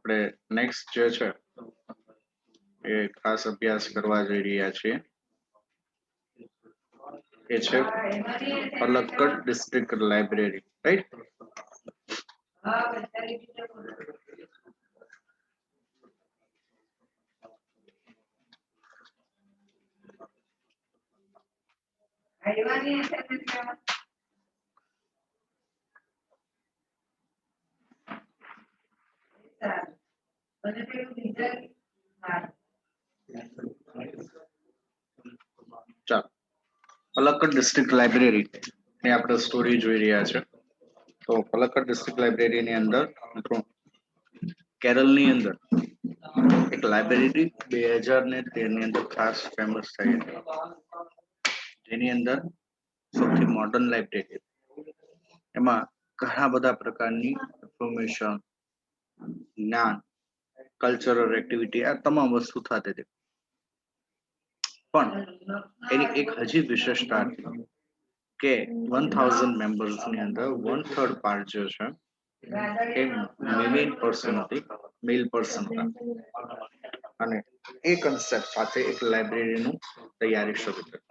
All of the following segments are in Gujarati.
આપણે નેક્સ્ટ જે છે એ ખાસ અભ્યાસ કરવા જઈ રહ્યા છીએ એ છે પલક્કડ ડિસ્ટ્રિક્ટ લાઇબ્રેરી, રાઈટ? ચાલો, પલક્કડ ડિસ્ટ્રિક્ટ લાઇબ્રેરી ની આપણે સ્ટોરી જોઈ રહ્યા છે. તો પલક્કડ ડિસ્ટ્રિક્ટ લાઇબ્રેરી ની અંદર મિત્રો કેરળની અંદર એક લાઇબ્રેરી 2013 ની અંદર ખાસ ફેમસ થઈ હતી, જેની અંદર સૌથી મોડર્ન લાઇબ્રેરી, એમાં ઘણા બધા પ્રકારની ઇન્ફોર્મેશન, જ્ઞાન, કલ્ચરલ એક્ટિવિટી, આ તમામ વસ્તુ થતી હતી. પણ એની એક હજી વિશેષતા હતી કે 1000 મેમ્બર્સ ની અંદર 1/3 પાર્ટ જે છે એ મેલ પર્સન હતી, મેલ પર્સન હતા. અને એ કન્સેપ્ટ સાથે એક લાઇબ્રેરીનું તૈયારી શરૂ કરી.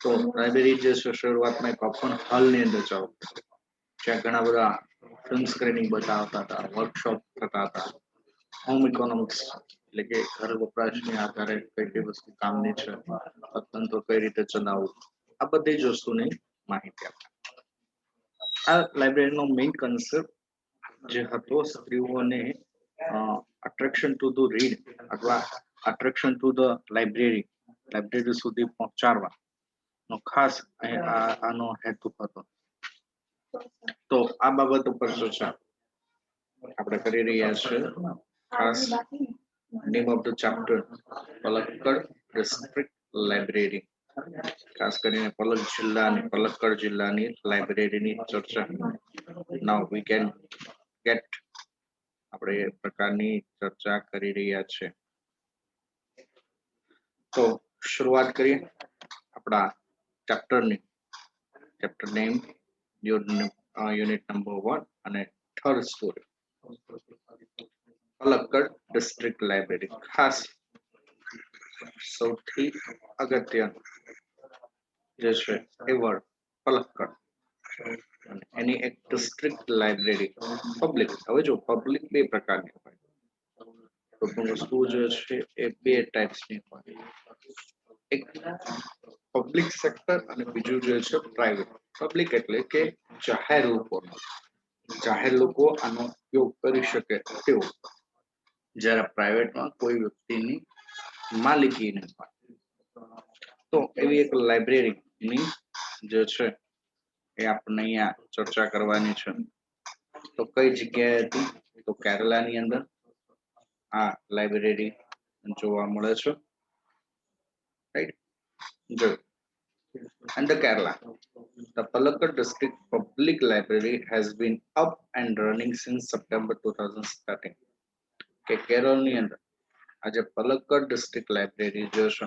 તો લાઇબ્રેરી જે છે શરૂઆતમાં એક ઓપન હોલની અંદર ચાલુ, જ્યાં ઘણા બધા ફિલ્મ સ્ક્રીનિંગ બતાવતા હતા, વર્કશોપ થતા હતા, હોમ ઇકોનોમિક્સ એટલે કે ઘર વપરાશની આધારે કઈ કઈ વસ્તુ કામની છે, અર્થતંત્ર કઈ રીતે ચલાવવું, આ બધી જ વસ્તુની માહિતી આપે. આ લાઇબ્રેરીનો મેઇન કન્સેપ્ટ જે હતો સ્ત્રીઓને અટ્રેક્શન ટુ ધ રીડ અથવા અટ્રેક્શન ટુ ધ લાઇબ્રેરી સુધી પહોંચાડવાનો ખાસ આનો હેતુ હતો. તો આ બાબત ઉપર ચર્ચા આપણે કરી રહ્યા છીએ. ખાસ name of the chapter Palakkad district library, ખાસ કરીને પલક્કડ જિલ્લાની લાઇબ્રેરીની ચર્ચા નાઉ વી કેન ગેટ આપણે એ પ્રકારની ચર્ચા કરી રહ્યા છે. તો શરૂઆત કરીએ આપણા ચેપ્ટરની. ચેપ્ટર નેમ, યુનિટ નંબર 1 અને third story, Palakkad district library. ખાસ સૌથી અગત્યનું જે છે એ વર્ડ પલક્કડ, એની એક ડિસ્ટ્રિક્ટ લાઇબ્રેરી પબ્લિક. હવે જો પબ્લિક બે પ્રકારની હોય, તો વસ્તુ જે છે એ બે ટાઈપ્સની હોય, એક પબ્લિક સેક્ટર અને બીજું જે છે પ્રાઇવેટ. પબ્લિક એટલે કે જાહેર લોકો આનો ઉપયોગ કરી શકે તેવું, જ્યારે પ્રાઇવેટમાં કોઈ વ્યક્તિની માલિકી નહીં હોય. તો એવી એક લાઇબ્રેરીની જે છે એ આપણને અહીંયા ચર્ચા કરવાની છે. તો કઈ જગ્યાએ હતી? તો કેરલાની અંદર આ લાઇબ્રેરી જોવા મળે છે, રાઈટ? જો and the Kerala, the Palakkad District Public Library has been up and running since September 2013. કે કેરળની અંદર આજે પલક્કડ ડિસ્ટ્રિક્ટ લાઇબ્રેરી જે છે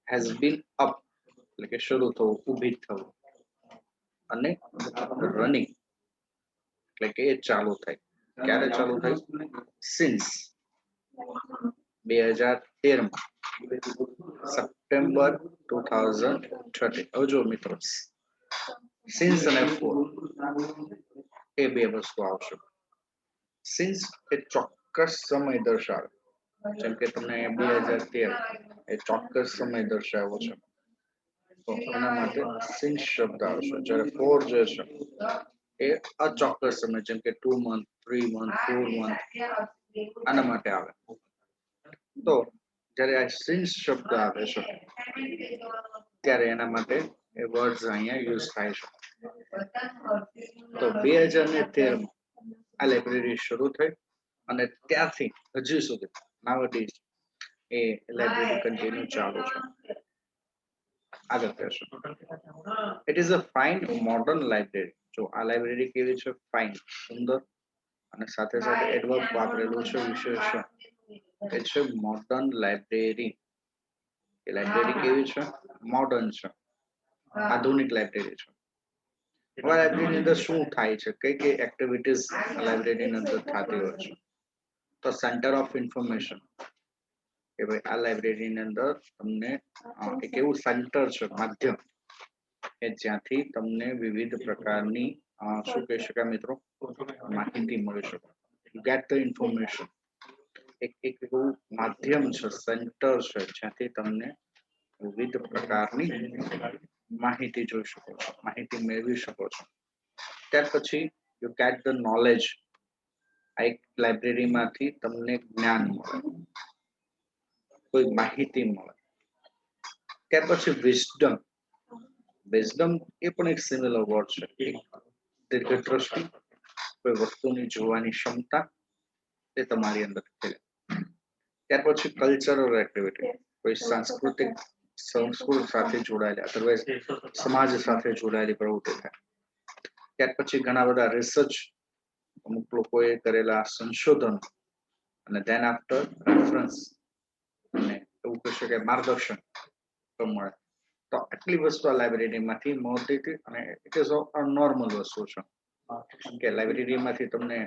has been up એટલે કે શરૂ થવું, ઊભી થવું, અને રનિંગ એટલે કે એ ચાલુ થઈ. ક્યારે ચાલુ થઈ? Since 2013 September 2013. હવે જો મિત્રો, સિન્સ અને ફોર એ બે વસ્તુ આવશે. સિન્સ એ ચોક્કસ સમય દર્શાવે, જેમ કે તમને 2013 એ ચોક્કસ સમય દર્શાવ્યો છે, તો એના માટે સિન્સ શબ્દ આવશે. જ્યારે ફોર જે છે એ અચોક્કસ સમય, જેમ કે 2 month, 3 month, 4 month, આના માટે આવે. તો જ્યારે આ સિન્સ શબ્દ આવે છે ત્યારે એના માટે એ વર્ડ્સ અહીંયા યુઝ થાય છે. તો 2013 આ લાઇબ્રેરી શરૂ થઈ અને ત્યારથી હજી સુધી નાવડીઝ એ લાઇબ્રેરી કન્ટિન્યુ ચાલુ છે. આગળ કહેશું, it is a fine modern library. જો આ લાઇબ્રેરી કેવી છે? ફાઇન, સુંદર, અને સાથે સાથે એડવર્બ વાપરેલું છે, વિશેષ. એ છે મોડર્ન લાઇબ્રેરી. એ લાઇબ્રેરી કેવી છે? મોડર્ન છે, આધુનિક લાઇબ્રેરી છે. હવે લાઇબ્રેરીની અંદર શું થાય છે, કઈ કઈ એક્ટિવિટીઝ લાઇબ્રેરીની અંદર થતી હોય છે? તો સેન્ટર ઓફ ઇન્ફોર્મેશન કે ભાઈ આ લાઇબ્રેરીની અંદર તમને એક એવું સેન્ટર છે, માધ્યમ કે જ્યાંથી તમને વિવિધ પ્રકારની શું કહી શકાય મિત્રો, માહિતી મળી શકે. ગેટ ધ ઇન્ફોર્મેશન એક એવું માધ્યમ છે, સેન્ટર છે, જ્યાંથી તમને વિવિધ પ્રકારની માહિતી જોઈ શકો છો, માહિતી મેળવી શકો છો. ત્યાર પછી યુ ગેટ ધ નોલેજ. આ એક લાઇબ્રેરીમાંથી તમને જ્ઞાન મળે, કોઈ માહિતી મળે. ત્યાર પછી વિઝડમ. વિઝડમ એ પણ એક સિમિલર વર્ડ છે. દીર્ઘદ્રષ્ટિ, કોઈ વસ્તુની જોવાની ક્ષમતા તે તમારી અંદર છે. ત્યાર પછી કલ્ચરલ એક્ટિવિટી, કોઈ સાંસ્કૃતિક સંસ્કૃતિ સાથે જોડાયેલી, અધરવાઇઝ સમાજ સાથે જોડાયેલી પ્રવૃત્તિ થાય. ત્યાર પછી ઘણા બધા રિસર્ચ, અમુક લોકોએ કરેલા સંશોધન, અને ધેન આફ્ટર રેફરન્સ, અને એવું કહી શકાય માર્ગદર્શન તો મળે. તો આટલી વસ્તુ આ લાઇબ્રેરીમાંથી મળતી હતી, અને ઇટ ઇઝ અ નોર્મલ વસ્તુ છે કે લાઇબ્રેરીમાંથી તમને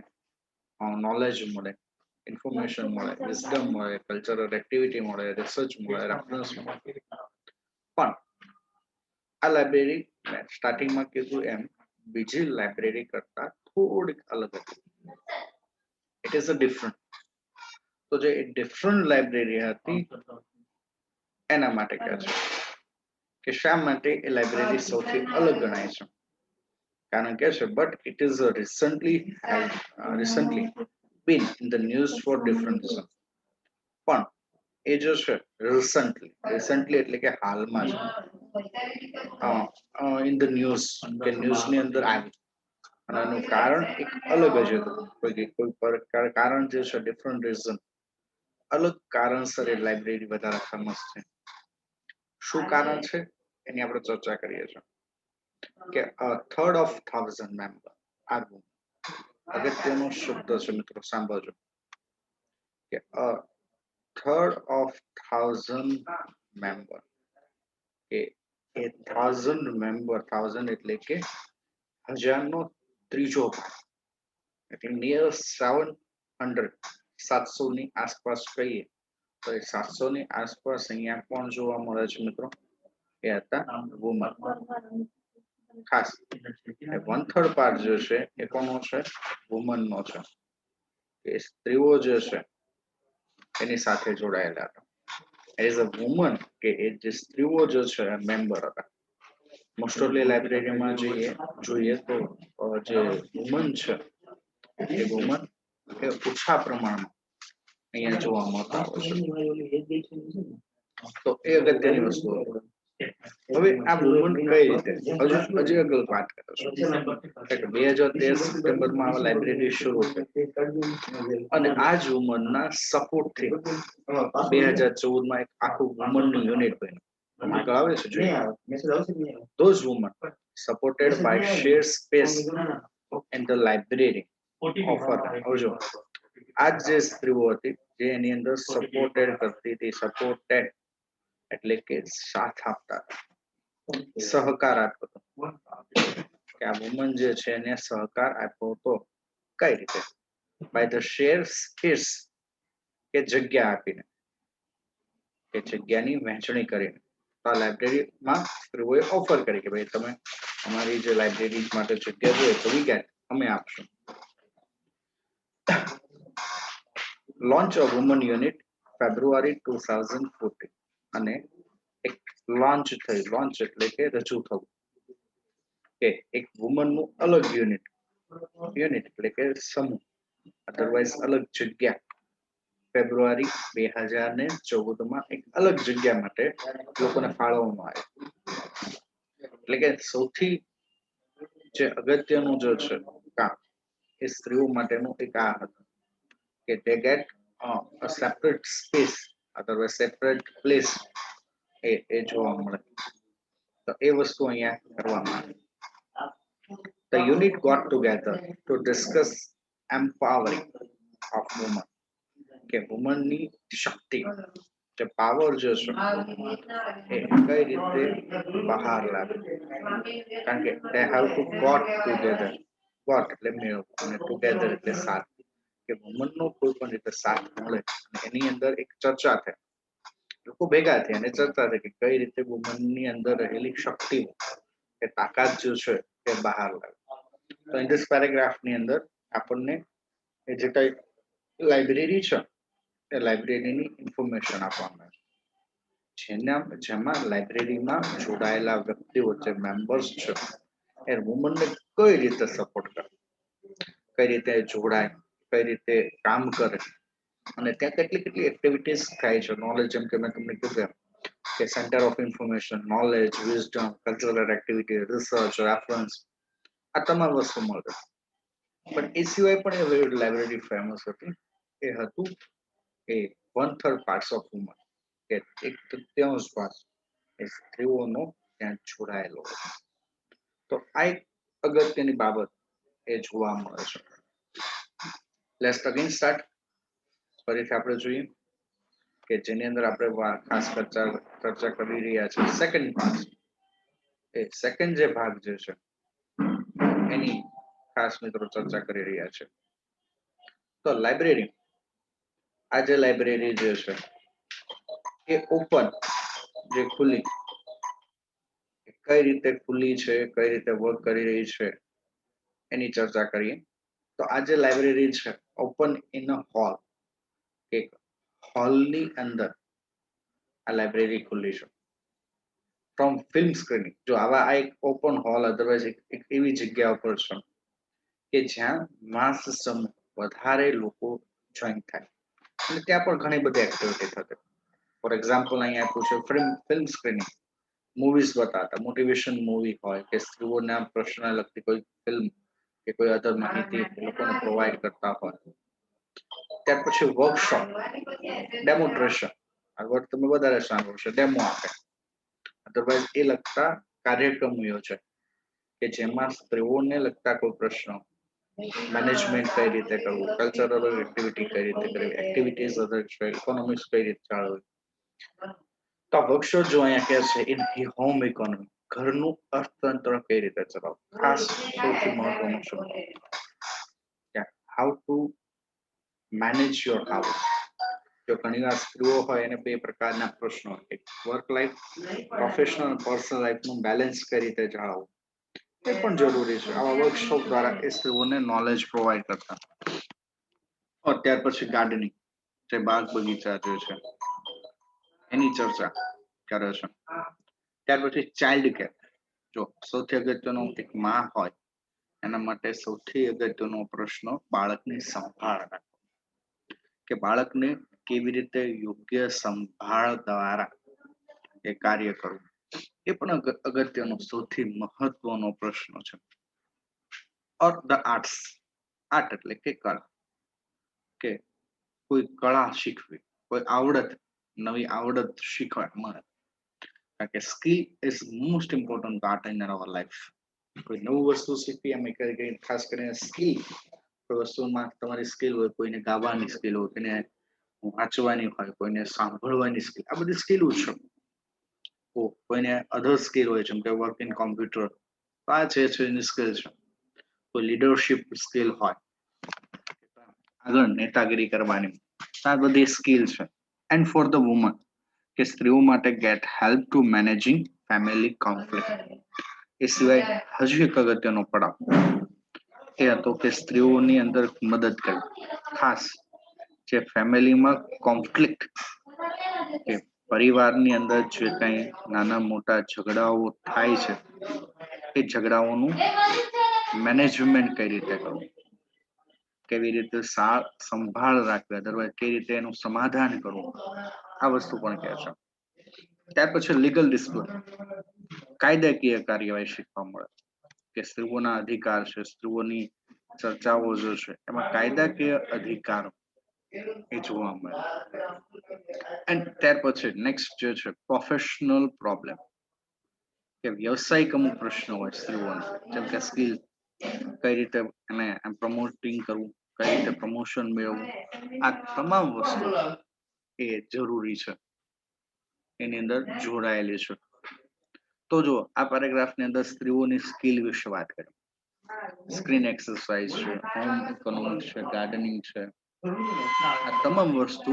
નોલેજ મળે, ઇન્ફોર્મેશન મળે, વિઝડમ મળે, કલ્ચરલ એક્ટિવિટી મળે, રિસર્ચ મળે, રેફરન્સ મળે. પણ આ લાઇબ્રેરી મેં સ્ટાર્ટિંગમાં કીધું એમ બીજી લાઇબ્રેરી કરતા થોડીક અલગ હતી. It is a different. તો જે ડિફરન્ટ લાઇબ્રેરી હતી એના માટે કહે છે કે શા માટે એ લાઇબ્રેરી સૌથી અલગ ગણાય છે. કારણ કે છે but it is recently been in the news for different reason. પણ એ જો છે રિસન્ટલી એટલે કે હાલમાં ઇન ધ ન્યૂઝ કે ન્યૂઝની અંદર આવી, અને એનું કારણ એક અલગ જ હતું. કોઈ કારણ જે છે ડિફરન્ટ રીઝન, અલગ કારણસર એ લાઇબ્રેરી વધારે ફેમસ છે. શું કારણ છે એની આપણે ચર્ચા કરીએ છીએ કે 1/3 of 1000 મેમ્બર. આ અગત્યનો શબ્દ છે મિત્રો, સાંભળજો કે 1/3 of 1000 મેમ્બર. એ 1000 મેમ્બર, 1000 એટલે કે 1000નો ત્રીજો ભાગ, એટલે નિયર 700, 700 ની આસપાસ કહીએ તો એ 700 ની આસપાસ અહીંયા કોણ જોવા મળે છે મિત્રો? એ હતા વુમન. ખાસ 1/3 પાર્ટ જે છે એ કોનો છે? વુમન નો છે. એ સ્ત્રીઓ જે છે એની સાથે જોડાયેલા હતા. એઝ અ વુમન કે એ જે સ્ત્રીઓ જે છે મેમ્બર હતા. મોસ્ટ ઓફલી લાઇબ્રેરીમાં જોઈએ તો જે વુમન છે એ વુમન એ ઓછા પ્રમાણમાં અહીંયા જોવા મળતા હોય છે. તો એ અગત્યની વસ્તુ હતી. હવે આ વુમન કઈ રીતે, હજી આગળ વાત કરીશું. 2013 સપ્ટેમ્બરમાં આ લાઇબ્રેરી શરૂ થઈ, અને આ જ વુમનના સપોર્ટથી 2014માં એક આખું વુમનનું યુનિટ બન્યું. આગળ આવે છે જોઈએ. Those women supported by shared space in the library offer. આવજો. આ જે સ્ત્રીઓ હતી જે એની અંદર સપોર્ટેડ કરતી હતી, સપોર્ટેડ એટલે કે સાથ આપતા, સહકાર આપ્યો હતો. કે આ વુમન જે છે એને સહકાર આપ્યો હતો. કઈ રીતે? બાય ધ શેર સ્પેસ, કે જગ્યા આપીને, કે જગ્યાની વહેંચણી કરીને. આ લાઇબ્રેરીમાં સ્ત્રીઓએ ઓફર કરી કે ભાઈ તમે અમારી જે લાઇબ્રેરી માટે જગ્યા જોઈએ તો વી ગેટ, અમે આપશું. લોન્ચ ઓફ વુમન યુનિટ ફેબ્રુઆરી 2014, અને એક લોન્ચ થઈ. લોન્ચ એટલે કે રજૂ થવું, કે એક વુમનનું અલગ યુનિટ એટલે કે સમૂહ, અધરવાઇઝ અલગ જગ્યા. ફેબ્રુઆરી 2014માં એક અલગ જગ્યા માટે લોકોને ફાળવવામાં આવે. એટલે કે સૌથી જે અગત્યનું જે છે કામ એ સ્ત્રીઓ માટેનું એક આ હતું કે they get a separate space, otherwise separate place એ જોવા મળે. તો એ વસ્તુ અહીંયા કરવામાં આવી. The unit got together to discuss empowering of women, કે વુમનની શક્તિ, જે પાવર જે છે એ કઈ રીતે બહાર લાવે. કારણ કે they have to got together, got એટલે મેળવ, અને together એટલે સાથ, કે વુમનનો કોઈ પણ રીતે સાથ મળે અને એની અંદર એક ચર્ચા થાય, લોકો ભેગા થયા અને ચર્ચા થઈ કે કઈ રીતે વુમનની અંદર રહેલી શક્તિ કે તાકાત જે છે તે બહાર લાવે. તો ઇન ધીસ પેરેગ્રાફ ની અંદર આપણને એ જે કઈ લાઇબ્રેરી છે એ લાઇબ્રેરીની ઇન્ફોર્મેશન આપવામાં છે, જેમાં લાઇબ્રેરીમાં જોડાયેલા વ્યક્તિઓ જે મેમ્બર્સ છે એ વુમનને કઈ રીતે સપોર્ટ કરે, કઈ રીતે જોડાય, કઈ રીતે કામ કરે અને ત્યાં કેટલી કેટલી એક્ટિવિટીઝ થાય છે. નોલેજ, જેમ કે મેં તમને કીધું કે centre of information, knowledge, wisdom, cultural activity, research, reference, આ તમામ વસ્તુ મળે. પણ એ સિવાય પણ એ લાઇબ્રેરી ફેમસ હતી. એ હતું એ 1/3 પાર્ટ્સ ઓફ વુમન, કે એક તૃતીયાંશ ભાગ એ સ્ત્રીઓનો ત્યાં જોડાયેલો હતો. તો આ એક અગત્યની બાબત એ જોવા મળે છે. Let's again start. ફરીથી આપણે જોઈએ કે જેની અંદર આપણે ખાસ ચર્ચા કરી રહ્યા છીએ સેકન્ડ પાર્ટ. એ સેકન્ડ જે ભાગ જે છે એની ખાસ મિત્રો ચર્ચા કરી રહ્યા છે. તો લાઇબ્રેરી, આ જે લાઇબ્રેરી જે છે એ ઓપન, જે ખુલ્લી, કઈ રીતે ખુલ્લી છે, કઈ રીતે વર્ક કરી રહી છે એની ચર્ચા કરીએ. તો આ જે લાઇબ્રેરી છે ઓપન ઇન અ હોલ, એક હોલની અંદર આ લાઇબ્રેરી ખુલ્લી છે. ફ્રોમ ફિલ્મ સ્ક્રીનિંગ, જો આવા આ એક ઓપન હોલ અધરવાઇઝ એક એવી જગ્યા ઉપર છે કે જ્યાં માસ સમૂહ વધારે લોકો જોઈન થાય અને ત્યાં પણ ઘણી બધી એક્ટિવિટી થતી. ફોર એક્ઝામ્પલ અહીંયા આપ્યું છે ફિલ્મ સ્ક્રીનિંગ, મૂવીઝ બતાવતા, મોટિવેશન મૂવી હોય કે સ્ત્રીઓના પ્રશ્નને લગતી કોઈ ફિલ્મ કે કોઈ અધર માહિતી લોકોને પ્રોવાઈડ કરતા હોય. ત્યાર પછી વર્કશોપ, ડેમોન્સ્ટ્રેશન, આ વર્ડ તમે વધારે સાંભળો છો, ડેમો આપે, અધરવાઇઝ એ લગતા કાર્યક્રમો યોજે કે જેમાં સ્ત્રીઓને લગતા કોઈ પ્રશ્નો, મેનેજમેન્ટ કઈ રીતે કરવું, કલ્ચરલ એક્ટિવિટી કઈ રીતે કરવી, એક્ટિવિટીઝ અધર છે, ઇકોનોમિક્સ કઈ રીતે ચાલવું. તો આ વર્કશોપ જો અહીંયા કહે છે ઇન હોમ ઇકોનોમી, ઘરનું અર્થતંત્ર કઈ રીતે ચલાવવું. ખાસ સૌથી મહત્વનું છે how to manage your house. જો ઘણી વાર સ્ત્રીઓ હોય એને બે પ્રકારના પ્રશ્નો, એક વર્ક લાઈફ, પ્રોફેશનલ પર્સનલ લાઈફનું બેલેન્સ કઈ રીતે જાળવવું, એ પણ જરૂરી છે. આવા વર્કશોપ દ્વારા એ સ્ત્રીઓને નોલેજ પ્રોવાઈડ કરતા. ત્યાર પછી ગાર્ડનિંગ, જે બાગ બગીચા જે છે એની ચર્ચા કરે છે. ત્યાર પછી ચાઇલ્ડ કેર, જો સૌથી અગત્યનો એક માં હોય એના માટે સૌથી અગત્યનો પ્રશ્ન બાળકની સંભાળ રાખવો, કે બાળકને કેવી રીતે યોગ્ય સંભાળ દ્વારા એ કાર્ય કરવું, એ પણ અગત્યનો સૌથી મહત્વનો પ્રશ્ન છે. ઓર ધ આર્ટ્સ, આર્ટ એટલે કે કળા, કે કોઈ કળા શીખવી, કોઈ આવડત, નવી આવડત શીખવા મળે. કારણ કે skill is most important part in our life. કોઈ નવું વસ્તુ શીખવી, એમ ખાસ કરીને સ્કિલ, કોઈ વસ્તુમાં તમારી સ્કિલ હોય, કોઈને ગાવાની સ્કિલ હોય, કોઈને વાંચવાની હોય, કોઈને સાંભળવાની સ્કિલ, આ બધી સ્કિલો છે. કોઈને અધર સ્કિલ હોય, જેમ કે વર્ક ઇન કોમ્પ્યુટર, આ છે એની સ્કિલ છે. કોઈ લીડરશિપ સ્કિલ હોય, આગળ નેતાગીરી કરવાની, આ બધી સ્કિલ છે. એન્ડ ફોર ધ વુમન, કે સ્ત્રીઓ માટે get help to managing family conflict. એ સિવાય હજુ એક અગત્યનો પડાવ એ હતો કે સ્ત્રીઓની અંદર મદદ કરવી, ખાસ જે ફેમિલીમાં કોન્ફ્લિક્ટ કે પરિવારની અંદર જે કંઈ નાના મોટા ઝઘડાઓ થાય છે એ ઝઘડાઓનું મેનેજમેન્ટ કઈ રીતે કરવું, કેવી રીતે સંભાળ રાખવી, અધરવાઇઝ કઈ રીતે એનું સમાધાન કરવું, આ વસ્તુ પણ કહે છે. ત્યાર પછી લીગલ ડિસ્પ્યુટ, કાયદાકીય કાર્યવાહી શીખવા મળે કે સ્ત્રીઓના અધિકાર છે, સ્ત્રીઓની ચર્ચાઓ જે છે એમાં કાયદાકીય અધિકારો એ જોવા મળે. એન્ડ ત્યાર પછી નેક્સ્ટ જે છે પ્રોફેશનલ પ્રોબ્લેમ, કે વ્યવસાયિક અમુક પ્રશ્નો હોય સ્ત્રીઓને, જેમ કે સ્કિલ કઈ રીતે એને પ્રમોટિંગ કરવું, કઈ રીતે પ્રમોશન મેળવવું, આ તમામ વસ્તુ એ જરૂરી છે, એની અંદર જોડાયેલી છે. તો જો આ પેરેગ્રાફની અંદર સ્ત્રીઓની સ્કિલ વિશે વાત કરી, સ્ક્રીન એક્સરસાઇઝ છે, હોમ ઇકોનોમિક્સ છે, ગાર્ડનિંગ છે, આ તમામ વસ્તુ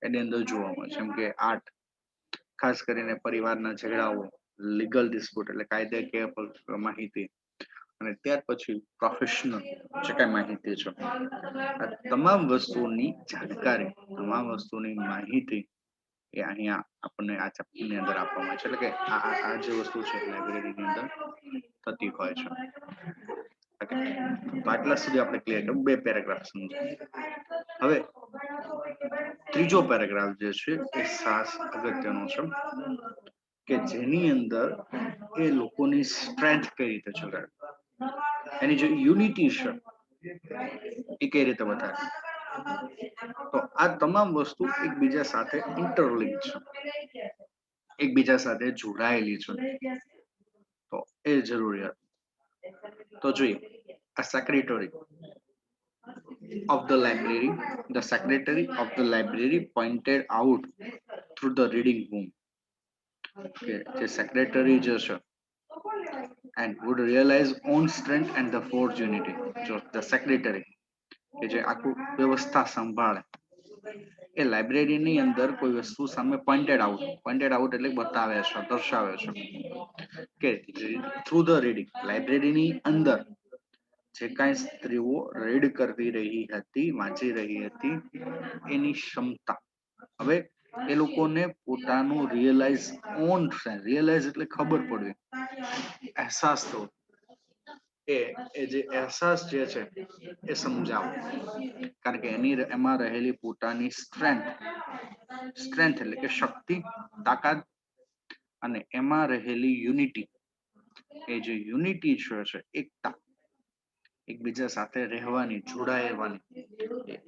એની અંદર જોવા મળે છે. જેમ કે આર્ટ, ખાસ કરીને પરિવારના ઝઘડાઓ, લીગલ ડિસ્પ્યુટ એટલે કાયદાકીય માહિતી, અને ત્યાર પછી પ્રોફેશનલ જે કઈ માહિતી છે, આ તમામ વસ્તુઓની જાણકારી, તમામ વસ્તુની માહિતી એ અહીંયા આપણને આ ચેપ્ટરની અંદર આપવામાં આવે છે. એટલે કે આ જે વસ્તુ છે લાઇબ્રેરીની અંદર થતી હોય છે. Okay. તો આટલા સુધી આપણે ક્લિયર કર્યું, 2 પેરેગ્રાફ સમજાય. હવે ત્રીજો પેરેગ્રાફ જે છે એ ખાસ અગત્યનો છે કે જેની અંદર એ લોકોની સ્ટ્રેન્થ કઈ રીતે જોડાય, એની જે યુનિટી છે એ કઈ રીતે વધારે. તો આ તમામ વસ્તુ એકબીજા સાથે ઇન્ટરલિંક છે, એકબીજા સાથે જોડાયેલી છે. તો એ જરૂરિયાત તો જોઈએ. A secretary of the library pointed out through the reading room. Okay, the secretary જે છે and would realize own strength and the force unity. જો the secretary કે જે આખું વ્યવસ્થા સંભાળે એ લાઇબ્રેરીની અંદર કોઈ વસ્તુ સામે પોઇન્ટેડ આઉટ એટલે બતાવે છે, દર્શાવે છે કે થ્રુ ધ રીડિંગ, લાઇબ્રેરીની અંદર જે કાંઈ સ્ત્રીઓ રીડ કરતી રહી હતી, વાંચી રહી હતી, એની ક્ષમતા. હવે એ લોકોને પોતાનું રિયલાઇઝ એટલે ખબર પડવી, અહેસાસ થવો, એ જે અહેસાસ જે છે એ સમજાવો. કારણ કે એમાં રહેલી પોતાની સ્ટ્રેન્થ એટલે કે શક્તિ, તાકાત, અને એમાં રહેલી યુનિટી, એ જે યુનિટી છે એકતા, એકબીજા સાથે રહેવાની, જોડાયેવાની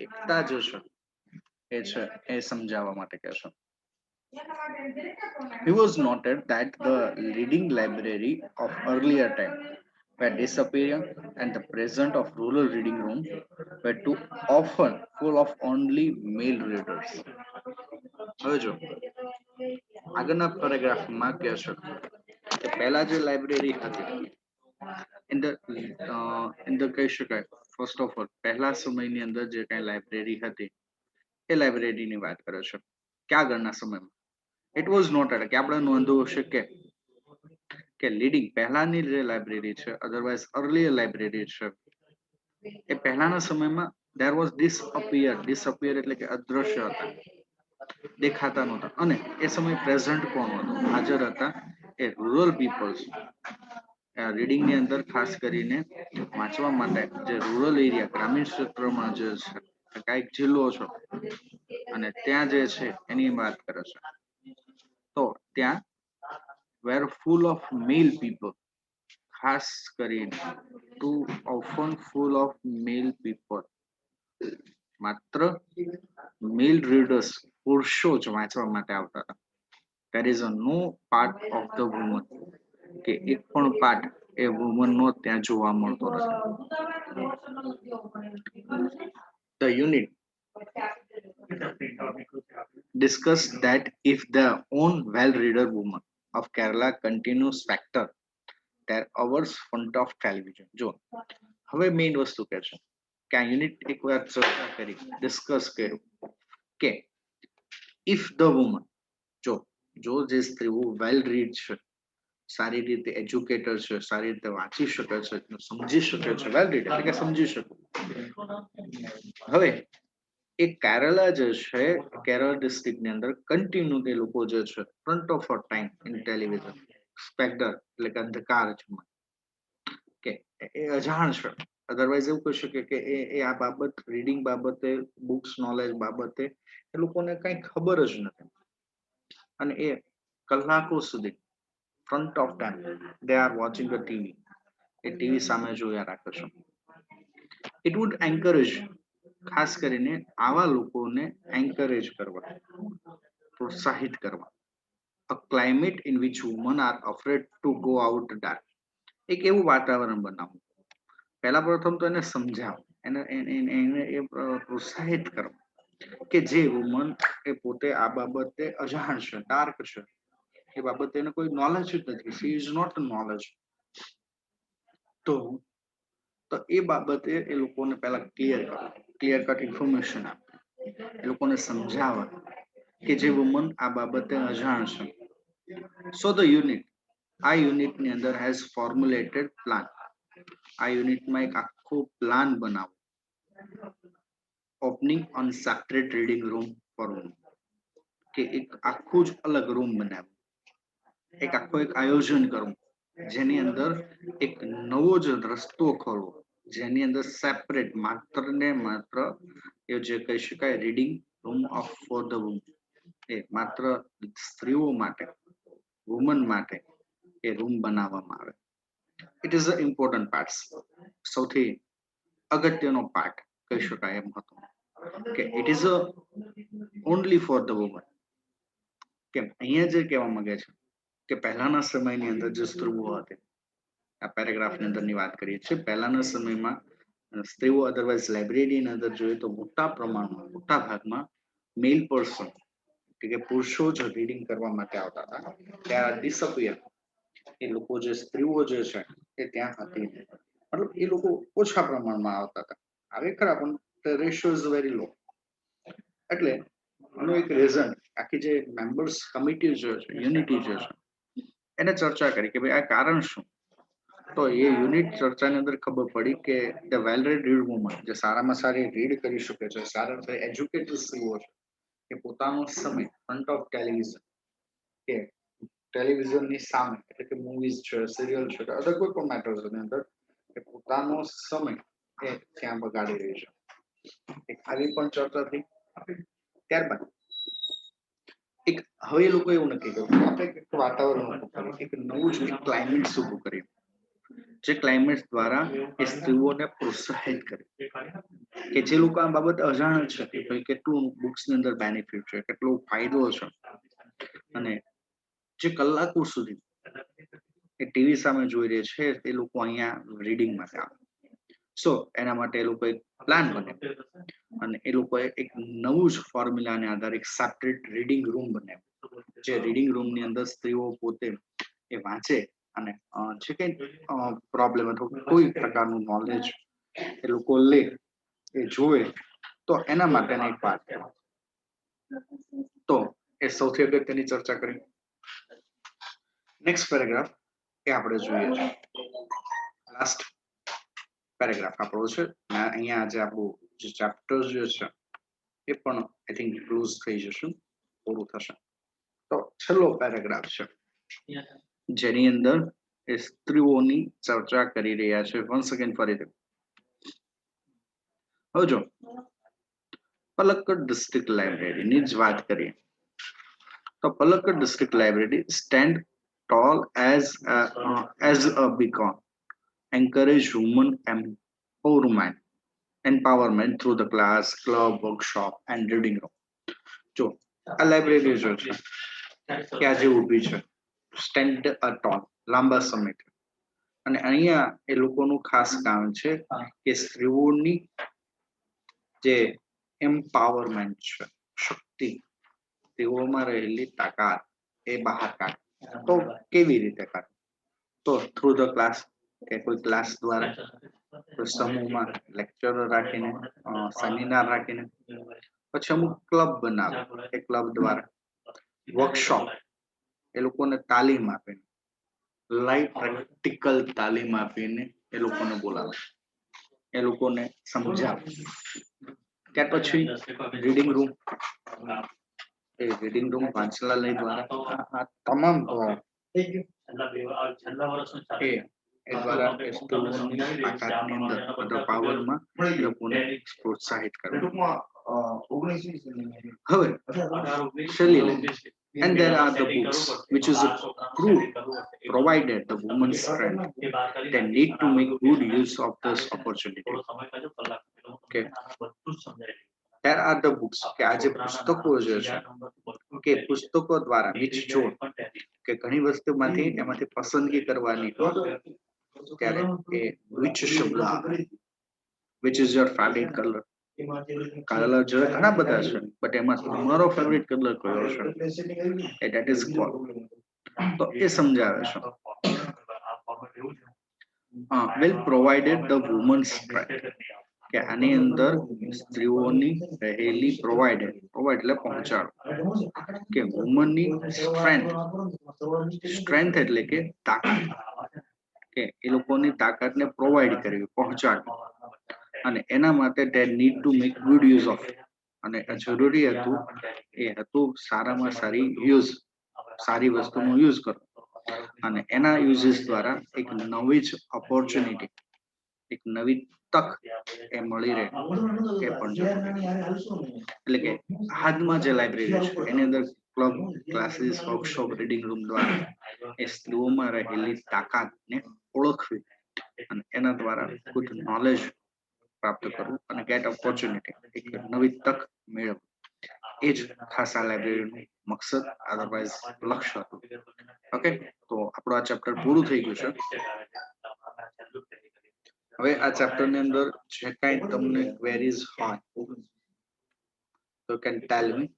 એકતા જે છે એ સમજાવવા માટે કહે છે. He was noted that the reading library of earlier time were disappearing and the present of rural reading room were too often full of only male readers. હવે જો આગળના પેરેગ્રાફમાં કહે છે કે પહેલા જે લાઇબ્રેરી હતી અંદર કહી શકાય, ફર્સ્ટ ઓફ ઓલ પહેલા સમયની અંદર જે કઈ લાઇબ્રેરી હતી એ લાઇબ્રેરીની વાત કરે છે કે આગળના સમયમાં. ઇટ વોઝ નોટેડ કે આપણે નોંધવું હશે કે લીડિંગ પહેલાની જે લાઇબ્રેરી છે, અધરવાઇઝ અર્લીયર લાઇબ્રેરી છે, એ પહેલાના સમયમાં ધેર વોઝ ડિસઅપિયર એટલે કે અદ્રશ્ય હતા, દેખાતા નહોતા. અને એ સમય પ્રેઝન્ટ કોણ હતું, હાજર હતા, એ રૂરલ પીપલ્સ. રીડિંગ ની અંદર ખાસ કરીને વાંચવા માટે જે રૂરલ એરિયા, ગ્રામીણ ક્ષેત્રમાં જે છે કાંઈક જિલ્લો છે અને ત્યાં જે છે એની વાત કરે છે. તો ત્યાં વેર ફૂલ ઓફ મેલ પીપલ, ખાસ કરીને too often full of male people, માત્ર મેલ રીડર્સ, પુરુષો જ વાંચવા માટે આવતા હતા. there is a no part of the woman, કે એક પણ પાર્ટ એ વુમન નો ત્યાં જોવા મળતો નથી. The unit discussed that if the own well-reader woman of Kerala continues factor their hours front of television. જો હવે મેઇન વસ્તુ કે છે કે આ યુનિટ એકવાર ચર્ચા કરી, ડિસ્કસ કર્યું કે ઇફ ધ વુમન, જો જે સ્ત્રીઓ વેલ રીડ છે, સારી રીતે એજ્યુકેટેડ છે, સારી રીતે વાંચી શકે છે, સમજી શકે છે, વેલ રીડ એટલે કે સમજી શકે. હવે એ કેરલા જે છે, કેરળ ડિસ્ટ્રિક્ટની અંદર કન્ટિન્યુ એ લોકો જે છે front of a time in television, spectre એટલે કે અંધકાર કે એ અજાણ છે. અધરવાઇઝ એવું કહી શકે કે એ આ બાબત, રીડિંગ બાબતે, બુક્સ નોલેજ બાબતે એ લોકોને કઈ ખબર જ નથી. અને એ કલાકો સુધી front of time they are watching a TV, A TV સામે જોયા રાખે છે. ઇટ વુડ એન્કરેજ, ખાસ કરીને આવા લોકોને એન્કરેજ કરવા, પ્રોત્સાહિત કરવા, a climate in which woman are afraid to go out dark, એક એવું વાતાવરણ બનાવવું. પહેલા પ્રથમ તો એને સમજાવ, એને પ્રોત્સાહિત કરવા કે જે વુમન એ પોતે આ બાબતે અજાણ છે, ડાર્ક છે, એ બાબતે એને કોઈ નોલેજ જ નથી, સી ઇઝ નોટ નોલેજ. તો તો એ બાબતે એ લોકોને પહેલા ક્લિયર કટ ઇન્ફોર્મેશન આપે, એ લોકોને સમજાવે કે જે વુમન આ બાબતે અજાણ છે. સો ધ યુનિટ, આ યુનિટની અંદર હેઝ ફોર્મ્યુલેટેડ પ્લાન, આ યુનિટમાં એક આખો પ્લાન બનાવો. Opening on separate reading room for woman, કે એક આખું જ અલગ રૂમ બનાવો, એક આયોજન કરવું જેની અંદર એક નવો જ રસ્તો ખોલવો, જેની અંદર સેપરેટ માત્ર ને માત્ર એ જે કહી શકાય reading room of for the woman, એ માત્ર સ્ત્રીઓ માટે, વુમન માટે એ રૂમ બનાવવામાં આવે. It is a important part, સૌથી અગત્યનો પાર્ટ કહી શકાય એમ હતો કે it is a only for the woman. કેમ અહીંયા જે કહેવા માંગે છે કે પહેલાના સમયની અંદર જે સ્ત્રીઓ હતી, આ પેરેગ્રાફની અંદરની વાત કરીએ છીએ, પહેલાના સમયમાં સ્ત્રીઓ અધરવાઇઝ લાઇબ્રેરીની અંદર જોઈએ તો મોટા પ્રમાણમાં, મોટા ભાગમાં મેલ પર્સન કે પુરુષો જ રીડિંગ કરવા માટે આવતા હતા. ત્યાં ડિસઅપિયર, એ લોકો જે સ્ત્રીઓ જે છે એ ત્યાં હતી, મતલબ એ લોકો ઓછા પ્રમાણમાં આવતા હતા. આવે ખરા પણ રેશિયો ઇઝ વેરી લો. એટલે આનું એક રીઝન, આખી જે મેમ્બર્સ કમિટી જે છે, યુનિટી જે છે, એને ચર્ચા કરી કે ભાઈ આ કારણ શું. તો એ યુનિટ ચર્ચાની અંદર ખબર પડી કે ધ વેલ રેડ વુમન, જે સારામાં સારી રીડ કરી શકે છે, સારા એજ્યુકેટેડ સ્ત્રીઓ છે, કે પોતાનો સમય ફ્રન્ટ ઓફ ટેલિવિઝન, કે ટેલિવિઝનની સામે, એટલે કે મૂવીઝ છે, સિરિયલ છે, કે અધર કોઈ પણ મેટર્સની અંદર એ પોતાનો સમય એ ત્યાં બગાડી રહી છે. એક આવી પણ ચર્ચા થઈ. ત્યારબાદ એક હવે એ લોકો એવું નક્કી કર્યું કે આપણે એક વાતાવરણ ઊભું કરીએ, એક નવું જ એક ક્લાઇમેટ ઊભું કરીએ, જે ક્લાઇમેટ દ્વારા એ સ્ત્રીઓને પ્રોત્સાહિત કરે કે જે લોકો આ બાબતે અજાણ છે કે ભાઈ કેટલું બુક્સની અંદર બેનિફિટ છે, કેટલો ફાયદો છે, અને જે કલાકો સુધી એ ટીવી સામે જોઈ રહે છે એ લોકો અહીંયા રીડિંગ માટે આવે. સો એના માટે એ લોકો એક પ્લાન બનાવ્યો અને એ લોકોએ એક નવું જ ફોર્મ્યુલાને આધારે એક સેપરેટ રીડિંગ રૂમ બનાવ્યો, જે રીડિંગ રૂમની અંદર સ્ત્રીઓ પોતે એ વાંચે અને જે કંઈ પ્રોબ્લેમ અથવા કોઈ પ્રકારનું નોલેજ એ લોકો લે, એ જોવે, તો એના માટેની એક વાત. તો એ સૌથી અગત્યની ચર્ચા કરી. નેક્સ્ટ પેરેગ્રાફ એ આપણે જોઈએ છે, લાસ્ટ પેરેગ્રાફ આપણો છે. અહીંયા આજે આપણું જે ચેપ્ટર જે છે એ પણ આઈ થિંક ક્લોઝ થઈ જશે, પૂરું થશે. તો છેલ્લો પેરેગ્રાફ છે જેની અંદર એ સ્ત્રીઓની ચર્ચા કરી રહ્યા છે. વન સેકન્ડ ફરીથી હવે જો પલક્કડ ડિસ્ટ્રિક્ટ લાઇબ્રેરીની જ વાત કરીએ તો Palakkad district library stand tall as a beacon, encourage human empowerment through the class, club, workshop and reading room. જો આ લાઇબ્રેરી જો છે કે આજે ઊભી છે સ્ટેન્ડ ટોલ, લાંબા સમયથી, અને અહીંયા એ લોકોનું ખાસ કામ છે કે સ્ત્રીઓની જે એમ્પાવરમેન્ટ છે, શક્તિ, તેઓમાં રહેલી તાકાત એ બહાર કાઢે. તો કેવી રીતે કાઢે? તો થ્રુ ધ ક્લાસ, કે કોઈ ક્લાસ દ્વારા, કોઈ સમૂહમાં લેક્ચર રાખીને, સેમિનાર રાખીને, પછી અમુક ક્લબ બનાવે, એ ક્લબ દ્વારા, વર્કશોપ, એ લોકોને તાલીમ આપીને, લાઈવ પ્રેક્ટિકલ તાલીમ આપીને એ લોકોને બોલાવે, એ લોકોને સમજાવે. ત્યાર પછી રીડિંગ રૂમ, એ રીડિંગ રૂમ વાંચનાલય દ્વારા આ તમામ એ દ્વારા સ્ત્રીઓની તાકાતની અંદર, પાવરમાં એ લોકોને પ્રોત્સાહિત કરવા. હવે છેલ્લી line, and there are the books which is a proof provided the woman's strength, they need to make good use of this opportunity. Okay, there are the books, કે આજે પુસ્તકો જે છે કે પુસ્તકો દ્વારા નિચોડ, કે ઘણી વસ્તુમાંથી એમાંથી પસંદગી કરવાની હોય ત્યારે એ which શબ્દ આવે, which is your favorite color. Colour જો ઘણા બધા છે, બટ એમાં તમારો ફેવરિટ કલર કયો છે, that is called. તો એ સમજાવે છે. will provided the woman's strength કે આની અંદર સ્ત્રીઓની રહેલી પ્રોવાઈડ એટલે પહોંચાડો કે વુમનની સ્ટ્રેન્થ એટલે કે તાકાત કે એ લોકોની તાકાતને પ્રોવાઈડ કરવી પહોંચાડવી અને એના માટે they need to make good use of અને જરૂરી હતું એ હતું સારામાં સારી યુઝ સારી વસ્તુનો યુઝ કરો અને એના યુઝિસ દ્વારા એક નવી જ ઓપોર્ચ્યુનિટી એક નવી તક એ મળી રહે એ પણ જરૂરી એટલે કે હાથમાં જે લાઇબ્રેરી છે એની અંદર club classes workshop reading room દ્વારા એ સ્ત્રીઓમાં રહેલી તાકાતને ઓળખવી અને એના દ્વારા ગુડ નોલેજ પ્રાપ્ત કરવું અને ગેટ ઓપોર્ચ્યુનિટી એક નવી તક મેળવવી એ જ ખાસ આ લાઇબ્રેરીનું મકસદ અધરવાઇઝ લક્ષ્ય હતું ઓકે તો આપણું આ ચેપ્ટર પૂરું થઈ ગયું છે હવે આ ચેપ્ટર ની અંદર જે કાંઈ તમને ક્વેરીઝ હોય તો કેન ટેલ મી